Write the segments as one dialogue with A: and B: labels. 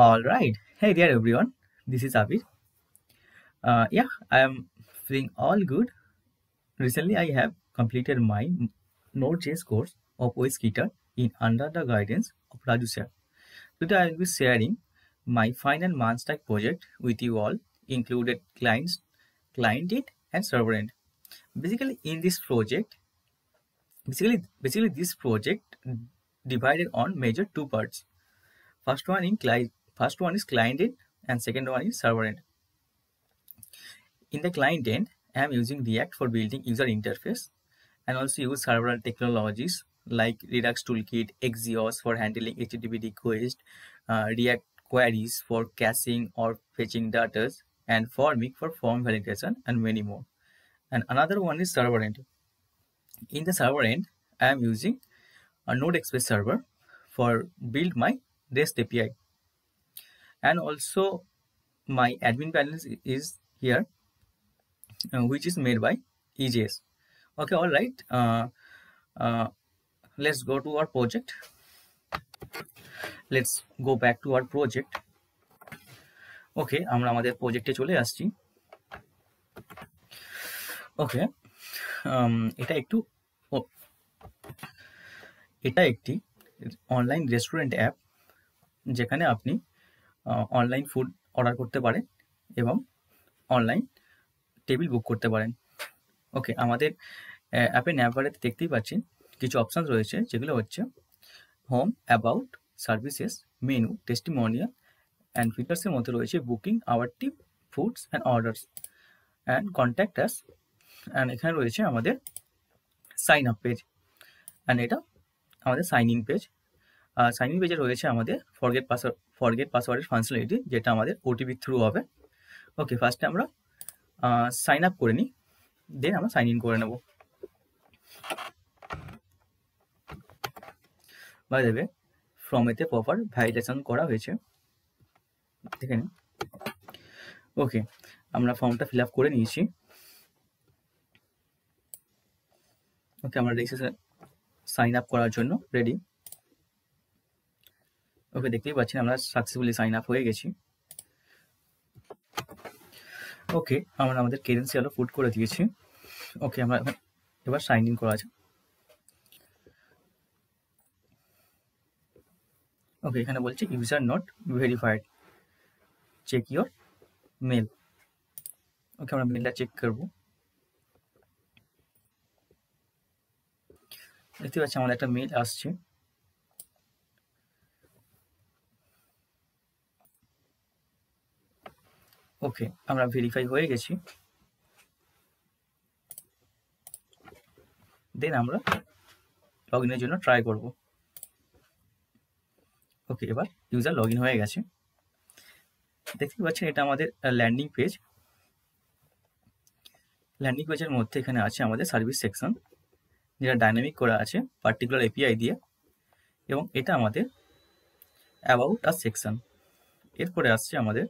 A: All right. Hey there, everyone. This is Abir. Yeah, I am feeling all good. Recently, I have completed my Node.js course of OSKeeter in under the guidance of Raju sir. Today, I will be sharing my final Manstack project with you all, included client end, and server end. Basically, in this project, basically this project divided on major two parts. First one is client end, and second one is server end. In the client end, I am using React for building user interface and also use several technologies like Redux Toolkit, Axios for handling HTTP requests, React queries for caching or fetching data, and Formik for form validation, and many more. And another one is server end. In the server end, I am using a Node Express server for build my REST API. And also my admin panel is here, which is made by EJS. Okay, all right. Uh, let's go to our project. Let's go back to our project. Okay, আমরা আমাদের প্রজেক্টে চলে আসছি। ওকে, এটা একটি online restaurant app যেখানে আপনি online food order করতে পারেন এবং অনলাইন টেবিল বুক করতে পারেন। ওকে, আমাদের অ্যাপের ন্যাভারে দেখতেই পাচ্ছেন কিছু অপশান রয়েছে, যেগুলো হচ্ছে home, about, services, menu, testimonial and ফিচার্সের মধ্যে রয়েছে booking, our tip, foods and orders and contact us. And এখানে রয়েছে আমাদের সাইন আপ পেজ, অ্যান্ড এটা আমাদের sign in page. Sign in পেজে রয়েছে আমাদের ফরগেট পাসওয়ার্ডের ফাংশনালিটি, যেটা আমাদের ওটিপি থ্রু হবে। ওকে, ফার্স্টে আমরা সাইন আপ করে নিই, দেন আমরা সাইন ইন করে নেব। বাই দ্য ওয়ে, ফর্মেতে প্রপার ভ্যালিডেশন করা হয়েছে, দেখে নিন। ওকে, আমরা ফর্মটা ফিল আপ করে নিয়েছি। ওকে, আমরা রেজিস্ট্রেশন সাইন আপ করার জন্য রেডি। ওকে, দেখতেই পাচ্ছেন আমরা সাকসেসফুলি সাইন আপ হয়ে গেছি। ওকে, আমরা আমাদের ক্রেডেনশিয়ালও পুট করে দিয়েছি। ওকে, আমরা এবার সাইন ইন করা আছে। ওকে, এখানে বলছে user not verified, check your mail. Okay, আমরা মেলটা চেক করবো। দেখতে পাচ্ছি আমাদের একটা মেল আসছে। ওকে, আমরা ভেরিফাই হয়ে গেছি। দেন আমরা লগ ইনের জন্য ট্রাই করব। ওকে, এবার ইউজার লগ ইন হয়ে গেছে। দেখতে পাচ্ছেন এটা আমাদের ল্যান্ডিং পেজ। ল্যান্ডিং পেজের মধ্যে এখানে আছে আমাদের সার্ভিস সেকশন, যেটা ডাইনামিক করা আছে পার্টিকুলার এপিআই দিয়ে, এবং এটা আমাদের অ্যাবাউট আস সেকশন। এরপরে আসছে আমাদের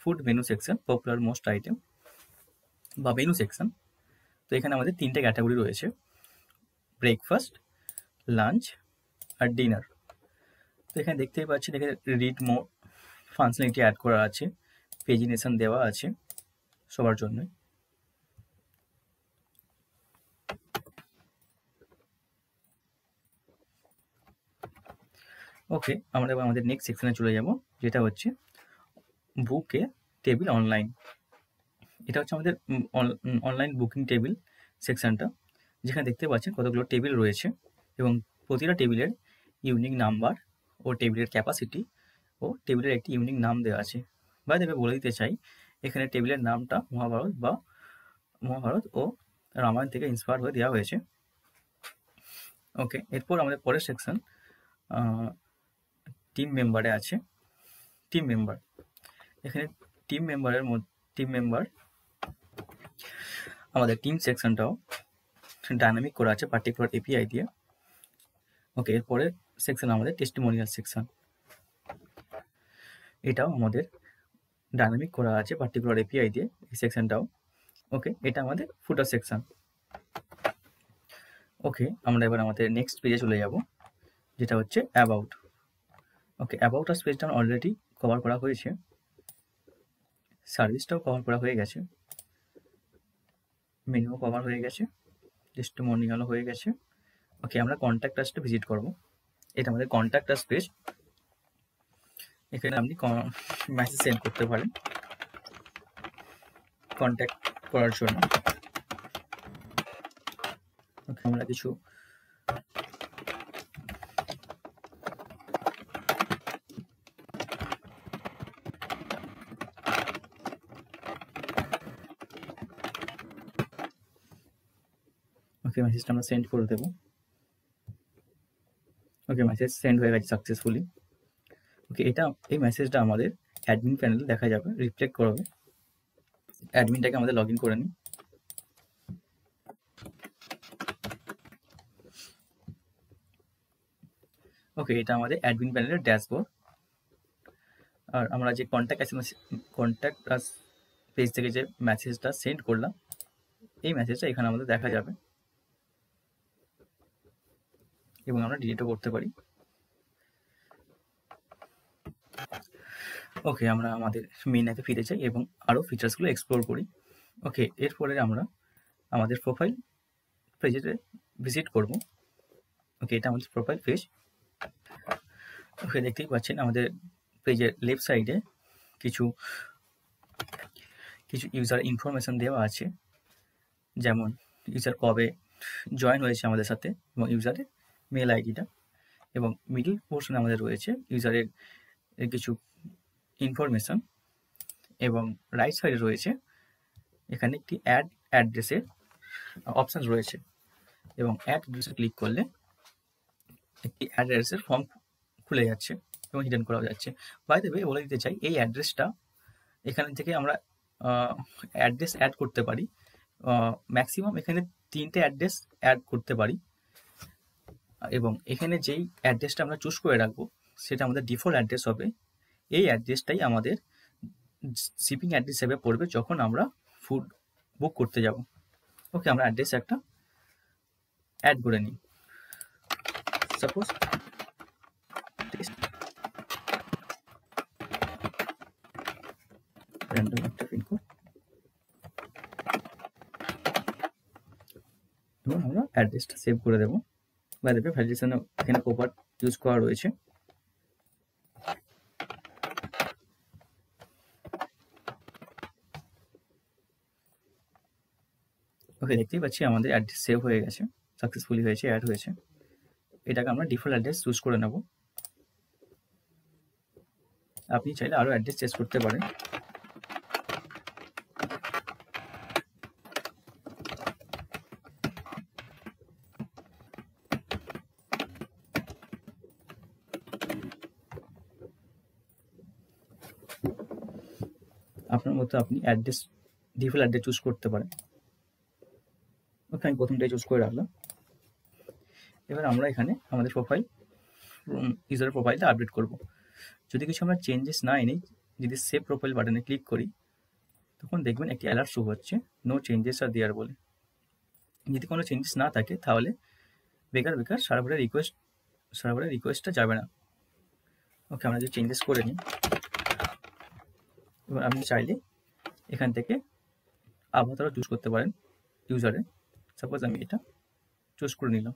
A: food menu section, popular most item বা মেনু সেকশন। তো এখানে আমাদের তিনটে ক্যাটাগরি রয়েছে, ব্রেকফাস্ট, লাঞ্চ আর ডিনার। তো এখানে দেখতেই পাচ্ছেন এখানে রিড মোর ফাংশনালিটি অ্যাড করা আছে, পেজিনেশন দেওয়া আছে সবার জন্য। ওকে, আমরা এবার আমাদের নেক্সট সেকশনে চলে যাব, যেটা হচ্ছে বুক এ টেবিল অনলাইন। এটা হচ্ছে আমাদের অনলাইন বুকিং টেবিল সেকশনটা, যেখানে দেখতে পাচ্ছেন কতগুলো টেবিল রয়েছে এবং প্রতিটা টেবিলের ইউনিক নাম্বার ও টেবিলের ক্যাপাসিটি ও টেবিলের একটি ইউনিক নাম দেওয়া আছে। বাই দ্য ওয়ে, বলে দিতে চাই এখানে টেবিলের নামটা মহাভারত ও রামায়ণ থেকে ইন্সপায়ার হয়ে দেওয়া হয়েছে। ওকে, এরপর আমাদের পরের সেকশন টিম মেম্বারে আছে। টিম মেম্বার, এখানে টিম মেম্বার আমাদের টিম সেকশনটাও ডাইনামিক করা আছে পার্টিকুলার এপিআই দিয়ে। ওকে, এরপরে সেকশন আমাদের টেস্টিমোনিয়াল সেকশন, এটাও আমাদের ডাইনামিক করা আছে পার্টিকুলার এপিআই দিয়ে, এই সেকশনটাও। ওকে, এটা আমাদের ফুটার সেকশন। ওকে, আমরা এবার আমাদের নেক্সট পেজে চলে যাব, যেটা হচ্ছে অ্যাবাউট। ওকে, অ্যাবাউট আস পেজটা অলরেডি কভার করা হয়েছে, সার্ভিসটাও কভার করা হয়ে গেছে, মেনুও কভার হয়ে গেছে, টেস্টিমোনিয়ালও হয়ে গেছে। ওকে, আমরা কন্ট্যাক্ট আসটা ভিজিট করব। এটা আমাদের কন্ট্যাক্ট আস পেজ। এখানে আপনি মেসেজ সেন্ড করতে পারেন কন্ট্যাক্ট করার জন্য। ওকে, আমরা কিছু ওকে মেসেজটা আমরা সেন্ড করে দেবো। ওকে, মেসেজ সেন্ড হয়ে গেছে সাকসেসফুলি। ওকে, এই মেসেজটা আমাদের অ্যাডমিন প্যানেলে দেখা যাবে, রিফ্লেক্ট করবে। অ্যাডমিনটাকে আমাদের লগ ইন করে নিই। ওকে, এটা আমাদের অ্যাডমিন প্যানেলের ড্যাশবোর্ড। আর আমরা যে কন্ট্যাক্ট আস পেজ থেকে যে মেসেজটা সেন্ড করলাম, এই মেসেজটা এখানে আমাদের দেখা যাবে এবং আমরা ডিলিটও করতে পারি। ওকে, আমরা আমাদের মেইন অ্যাপে ফিরে যাই এবং আরও ফিচার্সগুলো এক্সপ্লোর করি। ওকে, এরপরে আমরা আমাদের প্রোফাইল পেজে ভিজিট করব। ওকে, এটা আমাদের প্রোফাইল পেজ। ওকে, দেখতেই পাচ্ছেন আমাদের পেজের লেফট সাইডে কিছু ইউজার ইনফরমেশন দেওয়া আছে, যেমন ইউজার কবে জয়েন হয়েছে আমাদের সাথে এবং ইউজারের মেল আইডিটা, এবং মিডল পোর্শনে আমাদের রয়েছে ইউজারের কিছু ইনফরমেশন, এবং রাইট সাইডে রয়েছে এখানে একটি অ্যাড অ্যাড্রেসের অপশান রয়েছে, এবং অ্যাড অ্যাড্রেসে ক্লিক করলে একটি অ্যাড্রেসের ফর্ম খুলে যাচ্ছে এবং হিডেন করা যাচ্ছে। বাই দ্য ওয়ে, বলে দিতে চাই, এই অ্যাড্রেসটা এখান থেকে আমরা অ্যাড্রেস অ্যাড করতে পারি। ম্যাক্সিমাম এখানে 3টে অ্যাড্রেস অ্যাড করতে পারি, এবং এখানে যেই অ্যাড্রেসটা আমরা চুজ করে রাখবো সেটা আমাদের ডিফল্ট অ্যাড্রেস হবে। এই অ্যাড্রেসটাই আমাদের শিপিং অ্যাড্রেস হিসেবে পড়বে যখন আমরা ফুড বুক করতে যাব। ওকে, আমরা অ্যাড্রেস একটা অ্যাড করে নিই। সাপোজ র্যান্ডম একটা পিনকোড, এবং আমরা অ্যাড্রেসটা সেভ করে দেবো। বাই দ্য ওয়ে, ভ্যালিডেশন এখানে প্রপার ইউজ করা রয়েছে। ওকে, দেখতেই পাচ্ছি আমাদের অ্যাড্রেস সেভ হয়ে গেছে, সাকসেসফুলি হয়েছে, অ্যাড হয়েছে। এটাকে আমরা ডিফল্ট অ্যাড্রেস চুজ করে নেব। আপনি চাইলে আরও অ্যাড্রেস চেঞ্জ করতে পারেন। আপনার মতো আপনি ডিফল্ট অ্যাড্রেস চুজ করতে পারেন। ওকে, আমি প্রথমটাই চুজ করে রাখলাম। এবার আমরা এখানে আমাদের ইউজার প্রোফাইলটা আপডেট করব। যদি কিছু আমরা চেঞ্জেস না এনে যদি সেভ প্রোফাইল বাটনে ক্লিক করি, তখন দেখবেন একটি অ্যালার্ট শো হচ্ছে, নো চেঞ্জেস আর দেয়ার বলে। যদি কোনো চেঞ্জেস না থাকে তাহলে বেকার সার্ভারের রিকোয়েস্টটা যাবে না। ওকে, আমরা যদি চেঞ্জেস করে নিই, এবার আপনি চাইলে এখান থেকে আভাতারও চুজ করতে পারেন ইউজারে। সাপোজ আমি এটা চুজ করে নিলাম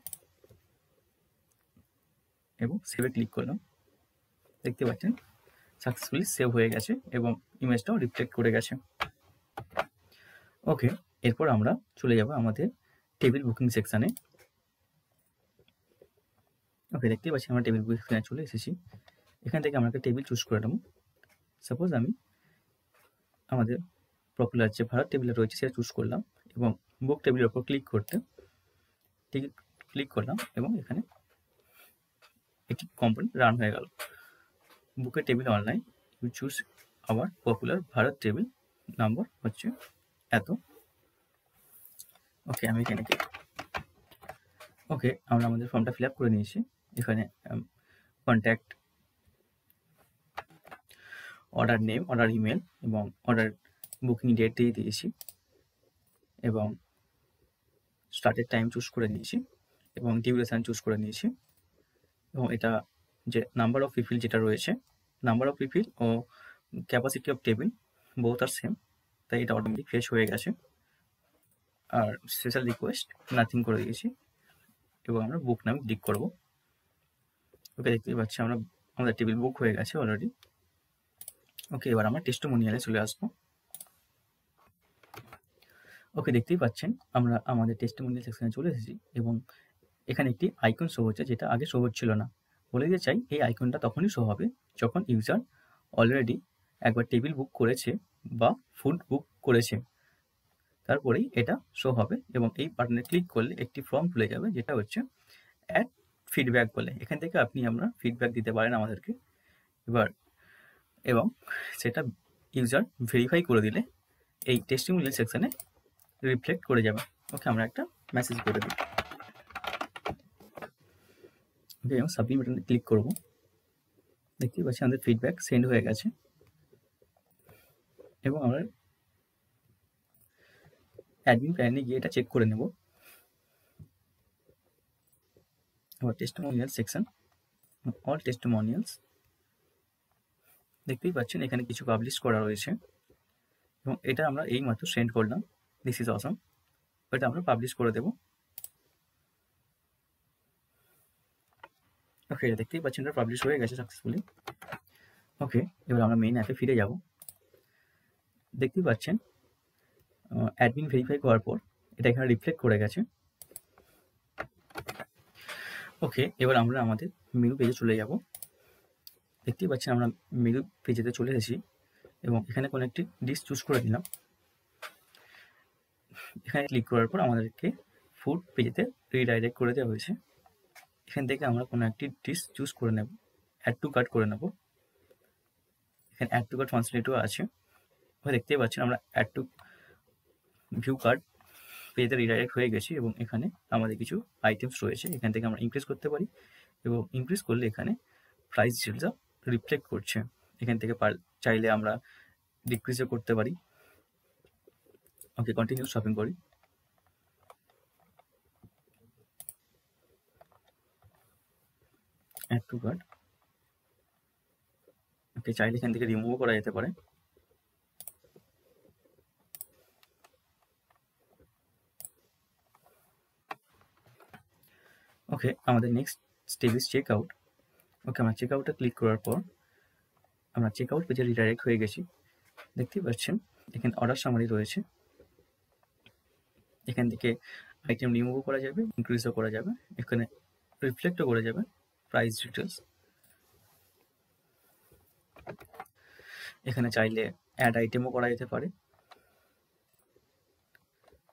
A: এবং সেভে ক্লিক করলাম। দেখতে পাচ্ছেন সাকসেসফুলি সেভ হয়ে গেছে এবং ইমেজটাও রিফ্লেক্ট করে গেছে। ওকে, এরপর আমরা চলে যাব আমাদের টেবিল বুকিং সেকশানে। ওকে, দেখতেই পাচ্ছি আমরা টেবিল বুকিং সেকশানে চলে এসেছি। এখান থেকে আমরা একটা টেবিল চুজ করে নেব। সাপোজ আমি আমাদের পপুলার যে ভারত টেবিলে রয়েছে সেটা চুজ করলাম এবং বুক টেবিলের উপর ক্লিক করলাম এবং এখানে একটি কম্পোনেন্ট রান হয়ে গেল। বুকের table online, you choose our popular Bharat table, number হচ্ছে এত। ওকে, আমি এখানে ওকে, আমরা আমাদের ফর্মটা ফিল আপ করে নিয়েছি। এখানে contact, order name, order email এবং অর্ডার বুকিং ডেট দিয়ে দিয়েছি এবং স্টার্টের টাইম চুজ করে নিয়েছি এবং ডিউরেশান চুজ করে নিয়েছি, এবং এটা যে নাম্বার অফ পিপল যেটা রয়েছে, নাম্বার অফ পিপল ও ক্যাপাসিটি অফ টেবিল বোথ আর সেম, তাই এটা অটোমেটিক ফ্রেশ হয়ে গেছে। আর স্পেশাল রিকোয়েস্ট নাথিং করে দিয়েছি এবং আমরা বুক নামে ক্লিক করব। ওকে, দেখতেই পাচ্ছি আমরা আমাদের টেবিল বুক হয়ে গেছে অলরেডি। ওকে, এবার আমরা টেস্টিমোনিয়ালে চলে আসবো। ওকে, দেখতেই পাচ্ছেন আমরা আমাদের টেস্টিমোনিয়াল সেকশনে চলে এসেছি এবং এখানে একটি আইকন শো হচ্ছে যেটা আগে শো হচ্ছিল না। বলে দিতে চাই এই আইকনটা তখনই শো হবে যখন ইউজার অলরেডি একবার টেবিল বুক করেছে বা ফুড বুক করেছে, তারপরেই এটা শো হবে এবং এই বাটনে ক্লিক করলে একটি ফর্ম খুলে যাবে যেটা হচ্ছে অ্যাড ফিডব্যাক বলে। এখান থেকে আপনি আমরা ফিডব্যাক দিতে পারেন আমাদেরকে এবার, এবং সেটা ইউজার ভেরিফাই করে দিলে এই টেস্টিমোনিয়াল সেকশনে রিফ্লেক্ট করে যাবে। ওকে, আমরা একটা মেসেজ করে দিই। ওকে, এবং সাবমিট বাটনে ক্লিক করব। দেখতেই পাচ্ছি আমাদের ফিডব্যাক সেন্ড হয়ে গেছে এবং আমরা অ্যাডমিন প্যানেলে গিয়ে এটা চেক করে নেব। আবার টেস্টিমোনিয়াল সেকশন, অল টেস্টিমোনিয়ালস, দেখতেই পাচ্ছেন এখানে কিছু পাবলিশ করা রয়েছে এবং এটা আমরা এই মাত্র সেন্ড করলাম। দিস ইজ অসম। এটা আমরা পাবলিশ করে দেব। ওকে, দেখতেই পাচ্ছেন এটা পাবলিশ হয়ে গেছে সাকসেসফুলি। ওকে, এবার আমরা মেইন অ্যাপে ফিরে যাব। দেখতেই পাচ্ছেন অ্যাডমিন ভেরিফাই করার পর এটা এখানে রিফ্লেক্ট করে গেছে। ওকে, এবার আমরা আমাদের মেনু পেজে চলে যাব। দেখতেই পাচ্ছেন আমরা মেনু পেজেতে চলে এসেছি এবং এখানে কোনো একটি ডিশ চুজ করে দিলাম। এখানে ক্লিক করার পর আমাদেরকে ফুড পেজেতে রিডাইরেক্ট করে দেওয়া হয়েছে। এখান থেকে আমরা কোনো একটি ডিশ চুজ করে নেব, অ্যাড টু কার্ট করে নেব। এখানে অ্যাড টু কার্ট ফাংশনালিটিও আছে। দেখতেই পাচ্ছেন আমরা অ্যাড টু ভিউ কার্ড পেজে রিডাইরেক্ট হয়ে গেছি এবং এখানে আমাদের কিছু আইটেমস রয়েছে। এখান থেকে আমরা ইনক্রিজ করতে পারি এবং ইনক্রিজ করলে এখানে প্রাইস ডিটেলসটা রিফ্লেক্ট করছে। এখান থেকে চাইলে আমরা ডিক্রিজও করতে পারি। ওকে, কন্টিনিউ শপিং করি। Add to cart. ওকে, চাইলে এখান থেকে রিমুভও করা যেতে পারে। ওকে, আমাদের next step is check out. Okay, আমরা চেক আউটে ক্লিক করার পর আমরা চেক আউট পেজে রিডাইরেক্ট হয়ে গেছি। দেখতেই পাচ্ছেন এখানে অর্ডার সামারি রয়েছে। এখান থেকে আইটেম রিমুভও করা যাবে, ইনক্রিজও করা যাবে, এখানে রিফ্লেক্টও করা যাবে প্রাইস ডিটেলস। এখানে চাইলে অ্যাড আইটেমও করা যেতে পারে।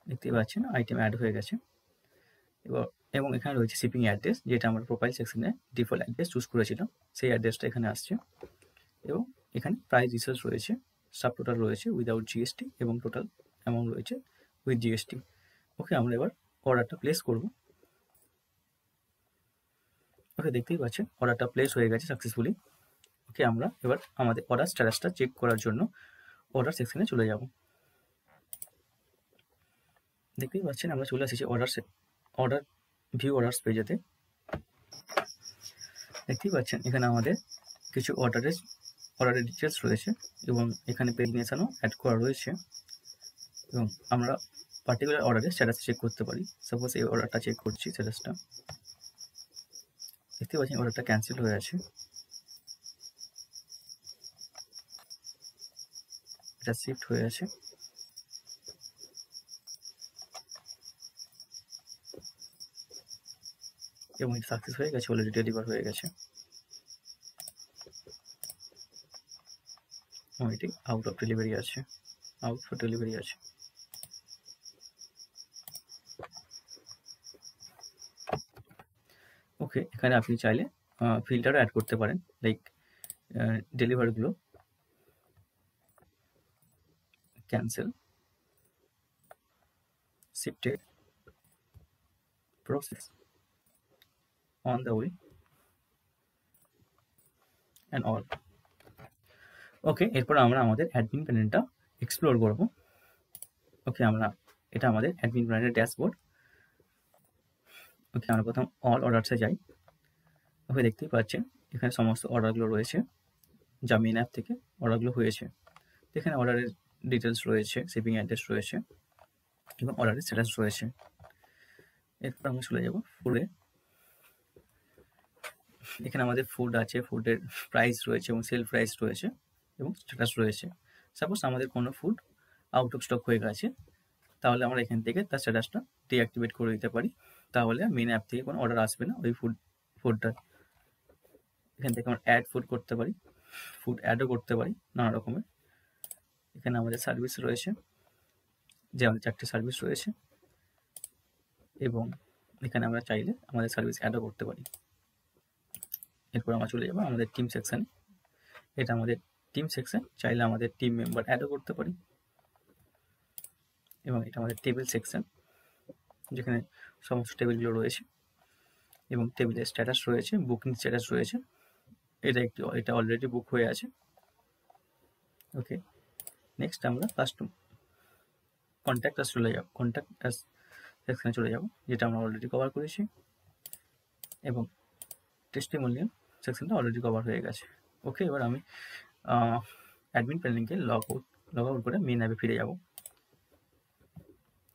A: দেখতেই পাচ্ছেন আইটেম অ্যাড হয়ে গেছে এবং এখানে রয়েছে শিপিং অ্যাড্রেস, যেটা আমরা প্রোফাইল সেকশনে ডিফল্ট অ্যাড্রেস চুজ করেছিলাম, সেই অ্যাড্রেসটা এখানে আসছে। এবং এখানে প্রাইস ডিটেলস রয়েছে, সাব টোটাল রয়েছে উইদাউট জিএসটি এবং টোটাল অ্যামাউন্ট রয়েছে উইথ জিএসটি। ওকে, আমরা এবার অর্ডারটা প্লেস করব। ওকে, দেখতেই পাচ্ছেন অর্ডারটা প্লেস হয়ে গেছে সাকসেসফুলি। ওকে, আমরা এবার আমাদের অর্ডার স্ট্যাটাসটা চেক করার জন্য অর্ডার সেকশনে চলে যাব। দেখতেই পাচ্ছেন আমরা চলে এসেছি অর্ডার ভিউ অর্ডার্স পেজেতে। দেখতেই পাচ্ছেন এখানে আমাদের কিছু অর্ডারের ডিটেলস রয়েছে এবং এখানে পেজনেশনও অ্যাড করা রয়েছে এবং আমরা পার্টিকুলার অর্ডারের স্ট্যাটাস চেক করতে পারি। সাপোজ এই অর্ডারটা চেক করছি, স্ট্যাটাসটা দেখতে পাচ্ছেন অর্ডারটা ক্যান্সেল হয়ে আছে, এটা শিফট হয়ে আছে এবং এটা সাকসেস হয়ে গেছে, অলরেডি ডেলিভার হয়ে গেছে এবং এটি আউট অফ ডেলিভারি আছে, আউট ফর ডেলিভারি আছে। ওকে, এখানে আপনি চাইলে ফিল্টারও অ্যাড করতে পারেন, লাইক ডেলিভারিগুলো cancel, shifted, process, on the way and all. Okay, এরপর আমরা আমাদের অ্যাডমিন প্যানেলটা এক্সপ্লোর করব। ওকে, এটা আমাদের অ্যাডমিন প্যানেলের ড্যাশবোর্ড। ওকে, আমরা প্রথম অল অর্ডারসে যাই। ওকে, দেখতেই পাচ্ছেন এখানে সমস্ত অর্ডারগুলো রয়েছে, যা মেন অ্যাপ থেকে অর্ডারগুলো হয়েছে। এখানে অর্ডারের ডিটেলস রয়েছে, শিপিং অ্যাড্রেস রয়েছে এবং অর্ডারের স্ট্যাটাস রয়েছে। এরপর আমরা চলে যাব ফুডে। এখানে আমাদের ফুড আছে, ফুডের প্রাইস রয়েছে এবং সেল প্রাইস রয়েছে এবং স্ট্যাটাস রয়েছে। সাপোজ আমাদের কোনো ফুড আউট অফ স্টক হয়ে গেছে, তাহলে আমরা এখান থেকে তার স্ট্যাটাসটা ডিঅ্যাক্টিভেট করে দিতে পারি, তাহলে মেন অ্যাপ থেকে কোনো অর্ডার আসবে না ওই ফুডটার। এখান থেকে আমরা অ্যাড ফুড করতে পারি, ফুড অ্যাডও করতে পারি নানা রকমের। এখানে আমাদের সার্ভিস রয়েছে, যে আমাদের 4টে সার্ভিস রয়েছে এবং এখানে আমরা চাইলে আমাদের সার্ভিস অ্যাডও করতে পারি। এরপর আমরা চলে যাবো আমাদের টিম সেকশানে। এটা আমাদের টিম সেকশন, চাইলে আমাদের টিম মেম্বার অ্যাডও করতে পারি। এবং এটা আমাদের টেবিল সেকশন, যেখানে সমস্ত টেবিলগুলো রয়েছে এবং টেবিলের স্ট্যাটাস রয়েছে, বুকিং স্ট্যাটাস রয়েছে। এটা অলরেডি বুক হয়ে আছে। ওকে, নেক্সট আমরা কন্ট্যাক্ট আস চলে যাব, কন্ট্যাক্ট আস সেকশনে চলে যাব, যেটা আমরা অলরেডি কভার করেছি এবং টেস্টিমোনিয়াল সেকশনটা অলরেডি কভার হয়ে গেছে। ওকে, এবার আমি অ্যাডমিন প্যানেলকে লগ আউট করে মেন অ্যাপে ফিরে যাব।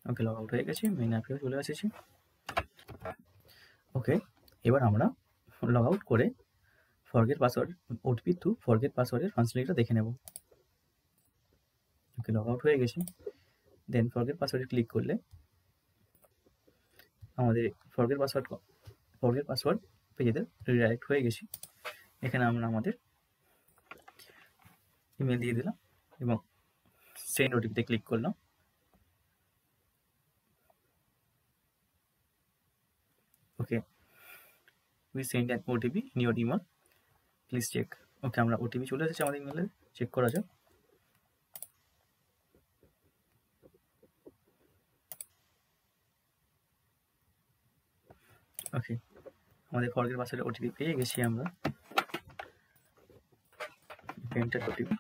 A: ওকে, লগ আউট হয়ে গেছি, মেন অ্যাপে চলে এসেছি। ওকে, এবার আমরা লগ আউট করে forget password OTP two forget পাসওয়ার্ডের ফাংশনালিটিটা দেখে নেব। ওকে, লগ আউট হয়ে গেছি। দেন ফরগেট পাসওয়ার্ডে ক্লিক করলে আমাদের ফরগেট পাসওয়ার্ড পেজেতে রিডাইরেক্ট হয়ে গেছি। এখানে আমরা আমাদের ইমেল দিয়ে দিলাম এবং সেন্ড ওটিপিতে ক্লিক করলাম। Okay, we send an OTP in your email, please check. Okay, আমরা ওটিপি চলে এসেছে আমাদের ইমেলে, চেক করা যাক। ওকে, আমাদের ফরগেট পাসওয়ার্ডের ওটিপি পেয়ে গেছি আমরা। এন্টার ওটিপি,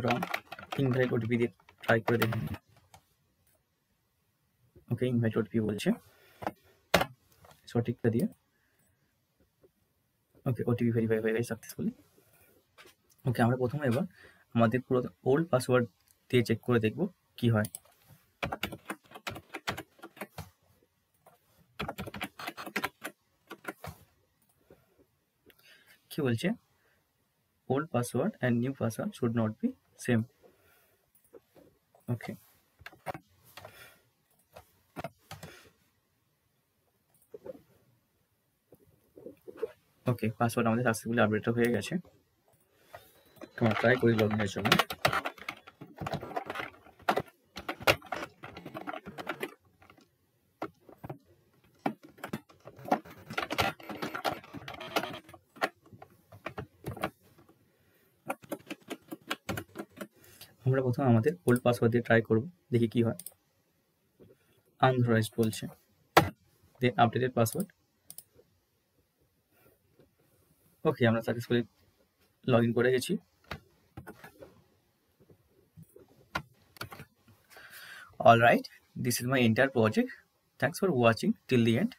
A: রং ইনভ্যালিড ওটিপি দিয়ে ট্রাই করে দেখুন। ওকে, ইনভ্যালিড ওটিপি বলছে, সঠিকটা দিয়ে। ওকে, ওটিপি ভেরিফাই হয়ে গেছে সাকসেসফুলি। ওকে, আমরা প্রথমে এবার আমাদের পুরো ওল্ড পাসওয়ার্ড দিয়ে চেক করে দেখব কি হয়। কি বলছে, old password and new password should not be same. Okay, okay, password আমাদের সাকসেসফুলি আপডেট হয়ে গেছে। আমরা ট্রাই করি লগইনের জন্য। আমরা প্রথমে আমাদের ওল্ড পাসওয়ার্ড দিয়ে ট্রাই করব, দেখি কি হয়। আনঅথরাইজড বলছে, দেন আপডেটেড পাসওয়ার্ড। ওকে, আমরা সাকসেসফুলি লগ ইন করে গেছি। All right, this is my entire project. Thanks for watching till the end.